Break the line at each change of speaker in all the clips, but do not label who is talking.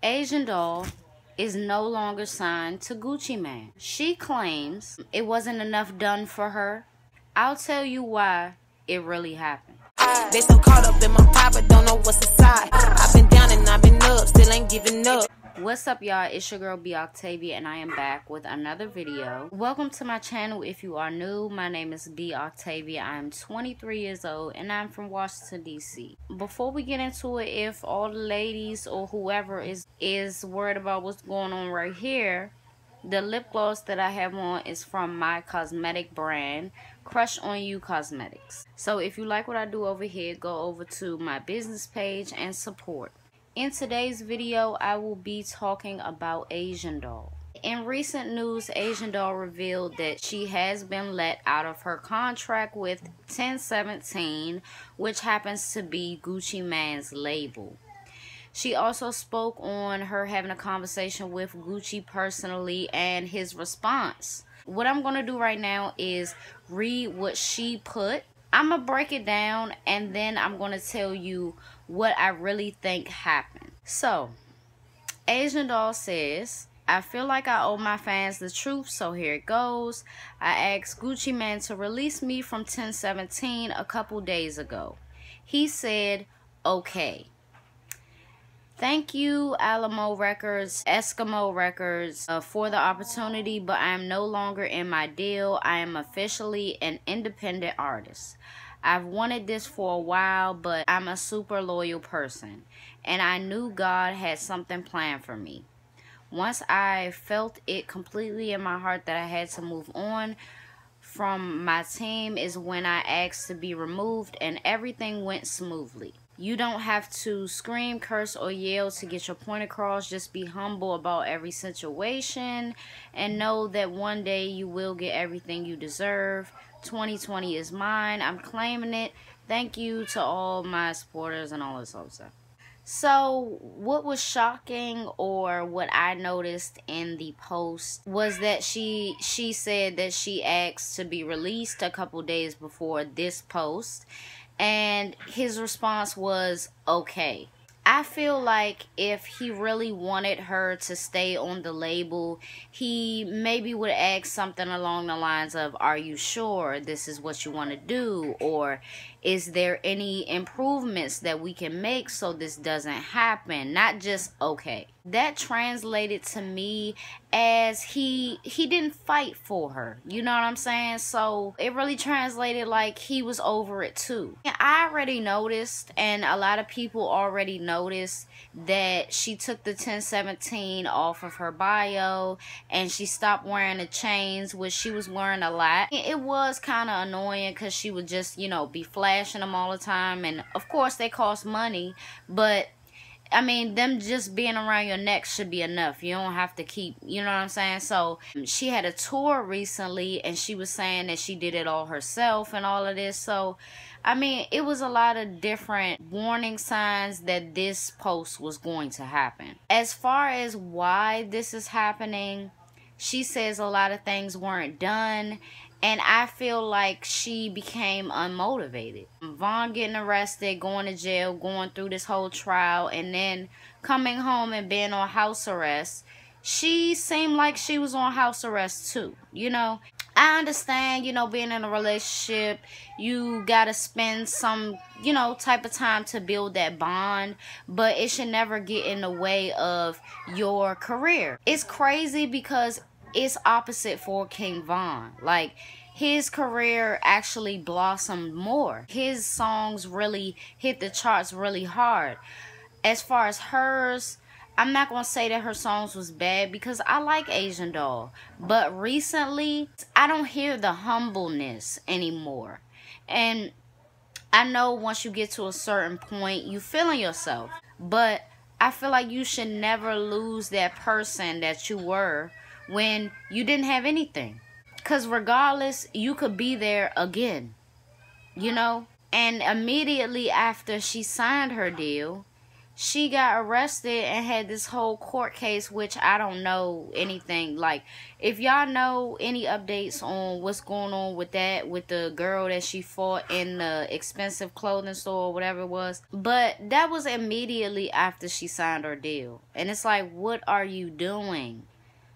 Asian Doll is no longer signed to Gucci Mane. She claims it wasn't enough done for her. I'll tell you why it really happened.
They so caught up in my pride, but don't know what's inside. I've been down and I've been up, still ain't giving up.
What's up, y'all? It's your girl Octavia, and I am back with another video. Welcome to my channel. If you are new, my name is Octavia. I am 23 years old and I'm from Washington, D.C. Before we get into it, if all the ladies or whoever is worried about what's going on right here, the lip gloss that I have on is from my cosmetic brand, Crush on You Cosmetics. So if you like what I do over here, go over to my business page and support. In today's video, I will be talking about Asian Doll. In recent news, Asian Doll revealed that she has been let out of her contract with 1017, which happens to be Gucci Mane's label. She also spoke on her having a conversation with Gucci personally and his response. What I'm going to do right now is read what she put. I'm going to break it down and then I'm going to tell you what I really think happened. So, Asian Doll says, I feel like I owe my fans the truth, so here it goes. I asked Gucci Mane to release me from 1017 a couple days ago. He said, okay. Thank you, Alamo Records, Eskimo Records, for the opportunity, but I am no longer in my deal. I am officially an independent artist. I've wanted this for a while, but I'm a super loyal person, and I knew God had something planned for me. Once I felt it completely in my heart that I had to move on from my team is when I asked to be removed, and everything went smoothly. You don't have to scream, curse, or yell to get your point across. Just be humble about every situation and know that one day you will get everything you deserve. 2020 is mine. I'm claiming it. Thank you to all my supporters and all this other stuff. So what was shocking, or what I noticed in the post, was that she said that she asked to be released a couple days before this post, and his response was okay. I feel like if he really wanted her to stay on the label, he maybe would ask something along the lines of, are you sure this is what you want to do? Or is there any improvements that we can make so this doesn't happen? Not just okay. That translated to me as he didn't fight for her. You know what I'm saying? So it really translated like he was over it too. And I already noticed, and a lot of people already noticed, that she took the 1017 off of her bio and she stopped wearing the chains, which she was wearing a lot. It was kind of annoying because she would just, you know, be flashing them all the time, and of course they cost money, but I mean, them just being around your neck should be enough. You don't have to keep, you know what I'm saying? So she had a tour recently and she was saying that she did it all herself and all of this. So I mean, it was a lot of different warning signs that this post was going to happen. As far as why this is happening, she says a lot of things weren't done, and I feel like she became unmotivated. Von getting arrested, going to jail, going through this whole trial, and then coming home and being on house arrest. She seemed like she was on house arrest too, you know. I understand, you know, being in a relationship, you gotta spend some, you know, type of time to build that bond, but it should never get in the way of your career. It's crazy because it's opposite for King Von. Like, his career actually blossomed more. His songs really hit the charts really hard. As far as hers, I'm not going to say that her songs was bad because I like Asian Doll. But recently, I don't hear the humbleness anymore. And I know once you get to a certain point, you feeling yourself. But I feel like you should never lose that person that you were when you didn't have anything. Because regardless, you could be there again, you know. And immediately after she signed her deal, she got arrested and had this whole court case, which I don't know anything. Like, if y'all know any updates on what's going on with that, with the girl that she fought in the expensive clothing store or whatever it was. But that was immediately after she signed her deal. And it's like, what are you doing?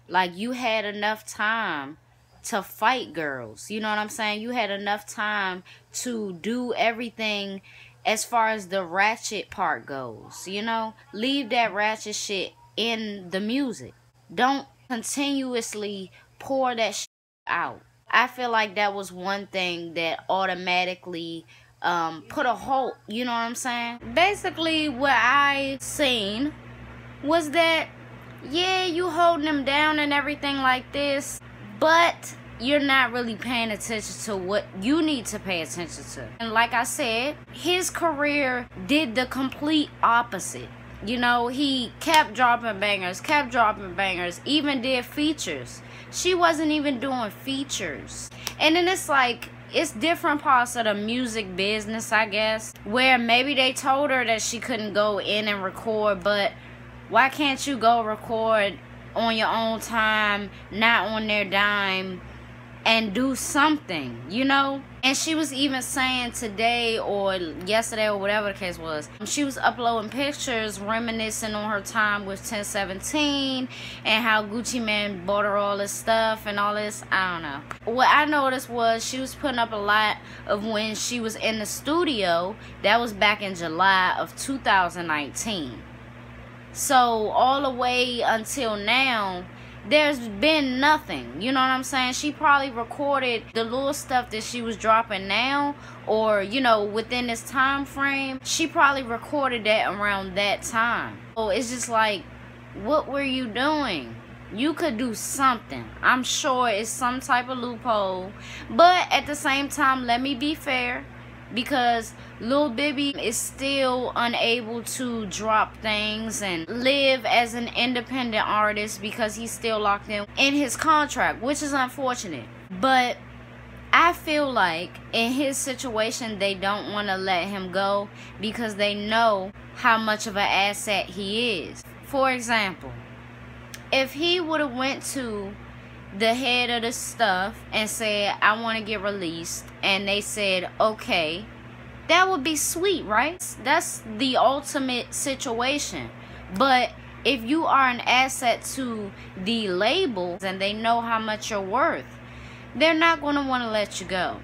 Like, you had enough time to fight girls. You know what I'm saying? You had enough time to do everything as far as the ratchet part goes, you know? Leave that ratchet shit in the music. Don't continuously pour that shit out. I feel like that was one thing that automatically put a halt, you know what I'm saying? Basically, what I seen was that, yeah, you holding him down and everything like this, but you're not really paying attention to what you need to pay attention to. And like I said, his career did the complete opposite. You know, he kept dropping bangers, even did features. She wasn't even doing features. And then it's like, it's different parts of the music business, I guess, where maybe they told her that she couldn't go in and record, but why can't you go record on your own time, not on their dime, and do something, you know? And she was even saying today or yesterday or whatever the case was, she was uploading pictures reminiscing on her time with 1017 and how Gucci Mane bought her all this stuff and all this. I don't know. What I noticed was she was putting up a lot of when she was in the studio. That was back in July of 2019. So all the way until now, there's been nothing, you know what I'm saying? She probably recorded the little stuff that she was dropping now, or, you know, within this time frame. She probably recorded that around that time. So it's just like, what were you doing? You could do something. I'm sure it's some type of loophole, but at the same time, let me be fair, because Lil Bibby is still unable to drop things and live as an independent artist because he's still locked in his contract, which is unfortunate. But I feel like in his situation, they don't want to let him go because they know how much of an asset he is. For example, if he would have went to the head of the stuff and said, I want to get released, and they said, okay, that would be sweet, right? That's the ultimate situation. But if you are an asset to the label and they know how much you're worth, they're not going to want to let you go.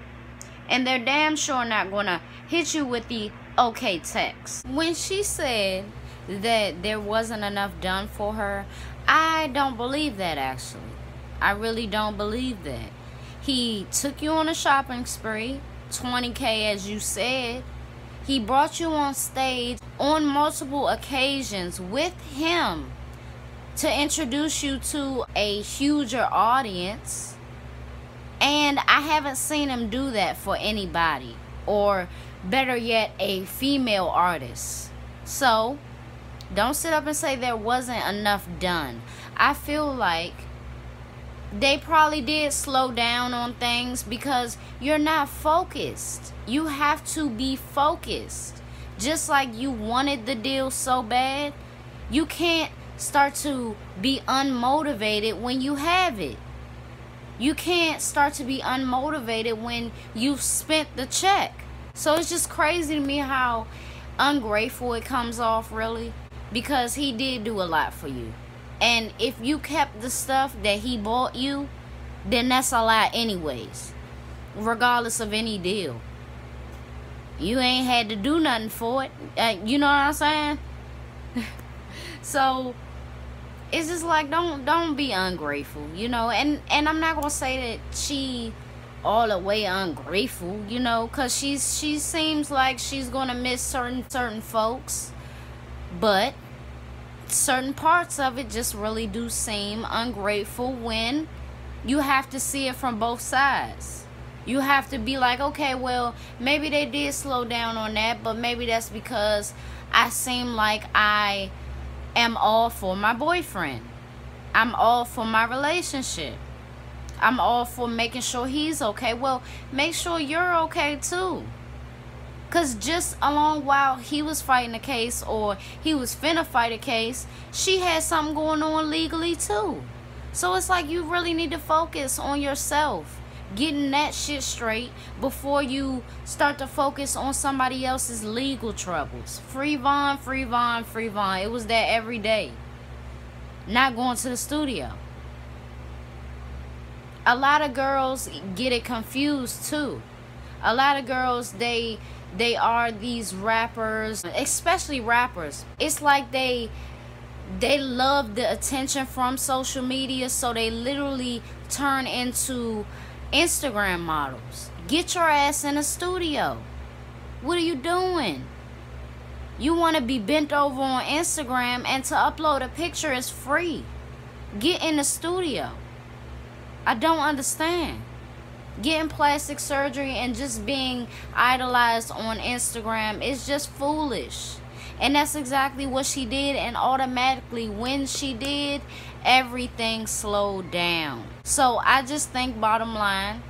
And they're damn sure not going to hit you with the okay text. When she said that there wasn't enough done for her, I don't believe that, actually. I really don't believe that. He took you on a shopping spree, $20K as you said. He brought you on stage on multiple occasions with him to introduce you to a huger audience. And I haven't seen him do that for anybody, or better yet, a female artist. So don't sit up and say there wasn't enough done. I feel like they probably did slow down on things because you're not focused. You have to be focused. Just like you wanted the deal so bad, you can't start to be unmotivated when you have it. You can't start to be unmotivated when you've spent the check. So it's just crazy to me how ungrateful it comes off, really, because he did do a lot for you. And if you kept the stuff that he bought you, then that's a lot anyways, regardless of any deal. You ain't had to do nothing for it. You know what I'm saying? So it's just like, don't be ungrateful, you know. And I'm not gonna say that she all the way ungrateful, you know, because she seems like she's gonna miss certain folks, but certain parts of it just really do seem ungrateful when you have to see it from both sides. You have to be like, okay, well, maybe they did slow down on that, but maybe that's because I seem like I am all for my boyfriend. I'm all for my relationship. I'm all for making sure he's okay. Well, make sure you're okay too. Because just along while he was fighting a case, or he was finna fight a case, she had something going on legally too. So it's like you really need to focus on yourself, getting that shit straight before you start to focus on somebody else's legal troubles. Free Von, free Von, free Von. It was that every day. Not going to the studio. A lot of girls get it confused too. A lot of girls, they are these rappers, especially rappers. It's like they love the attention from social media, so they literally turn into Instagram models. Get your ass in a studio. What are you doing? You want to be bent over on Instagram, and to upload a picture is free. Get in the studio. I don't understand. Getting plastic surgery and just being idolized on Instagram is just foolish. And that's exactly what she did, and automatically when she did, everything slowed down. So I just think, bottom line,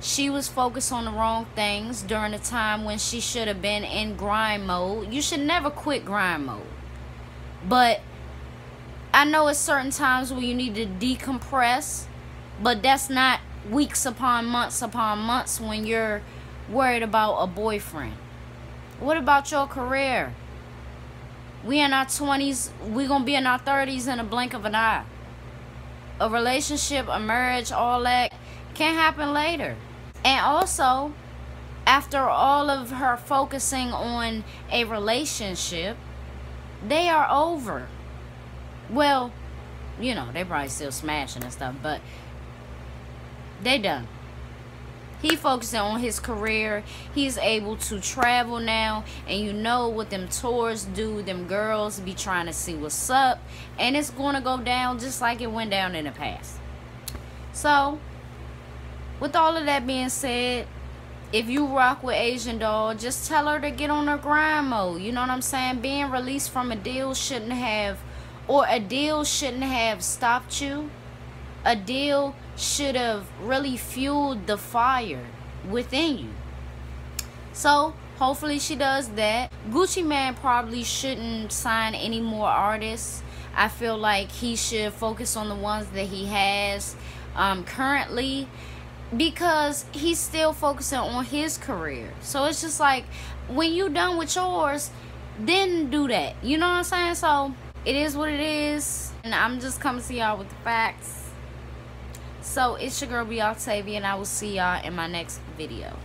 she was focused on the wrong things during the time when she should have been in grind mode. You should never quit grind mode. But I know it's certain times where you need to decompress, but that's not weeks upon months when you're worried about a boyfriend. What about your career? We in our 20s, we gonna be in our 30s in a blink of an eye. A relationship, a marriage, all that can happen later. And also, after all of her focusing on a relationship, they are over. Well, you know, they probably still smashing and stuff, but they done. He focusing on his career. He's able to travel now, and you know what them tours do. Them girls be trying to see what's up, and it's going to go down just like it went down in the past. So, with all of that being said, if you rock with Asian Doll, just tell her to get on her grind mode. You know what I'm saying? Being released from a deal shouldn't have, or a deal shouldn't have stopped you. A deal should have really fueled the fire within you. So hopefully she does that. Gucci Mane probably shouldn't sign any more artists. I feel like he should focus on the ones that he has currently, because he's still focusing on his career. So it's just like, when you done with yours, then do that. You know what I'm saying? So it is what it is, and I'm just coming to y'all with the facts. So it's your girl, theboctavia, and I will see y'all in my next video.